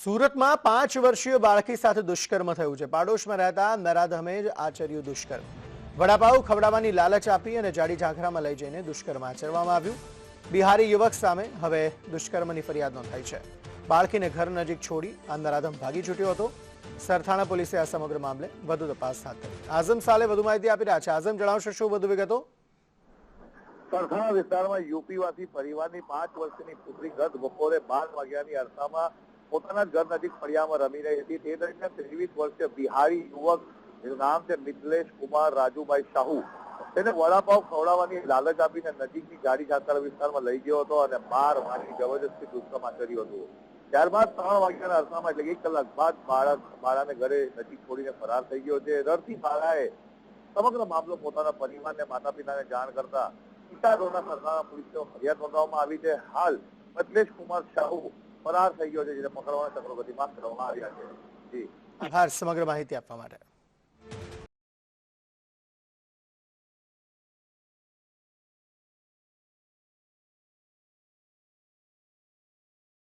સુરતમાં 5 વર્ષીય બાળકી સાથે દુષ્કર્મ થયું છે। પાડોશમાં રહેતા નરાધમે જ આચર્યું દુષ્કર્મ। વડાપાઉં ખવડાવવાની લાલચ આપી અને જાડી ઝાંખરામાં લઈ જઈને દુષ્કર્મ આચરવામાં આવ્યું। બિહારી યુવક સામે હવે દુષ્કર્મની ફરિયાદ નોંધાઈ છે। બાળકીને ઘર નજીક છોડી આ નરાધમ ભાગી છૂટ્યો હતો। સરથાણા પોલીસે આ સમગ્ર મામલે વધુ તપાસ હાથ ધરી। આઝમ સાલે વધુ માહિતી આપી રહ્યા છે। આઝમ, જણાવશો શું વધુ વિગતો? સરથાણા વિસ્તારમાં યુપીવાસી પરિવારની 5 વર્ષની પુત્રી ગત બપોરે 12 વાગ્યાની અરસામાં પોતાના ઘર નજીક ફળિયામાં રમી રહી હતી। તે દરમિયાન 23 વર્ષીય બિહારી યુવક, જેનું નામ છે મિથલેશ કુમાર રાજુભાઈ સાહુ, તેને વડાપાઉં ખવડાવવાની લાલચ આપીને નજીકની જાડી ઝાંખરા વિસ્તારમાં લઈ ગયો હતો અને માર મારી જબરજસ્તી દુષ્કર્મ આચર્યું હતું। ત્યારબાદ 3 વાગ્યાના અરસામાં એટલે 1 કલાક બાદ બાળાને ઘરે નજીક છોડીને ફરાર થઈ ગયો છે। રડતી બાળાએ સમગ્ર મામલો પોતાના પરિવારને, માતા પિતાને જાણ કરતા પિતાદોના સરથાણા પોલીસને ફરિયાદ નોંધવામાં આવી છે। હાલ મિથલેશ કુમાર સાહુ ફરાર થઈ ગયો છે, જેને પકડવાના ચક્રો ગતિમાન કરવામાં આવ્યા છે। જી, આભાર સમગ્ર માહિતી આપવા માટે।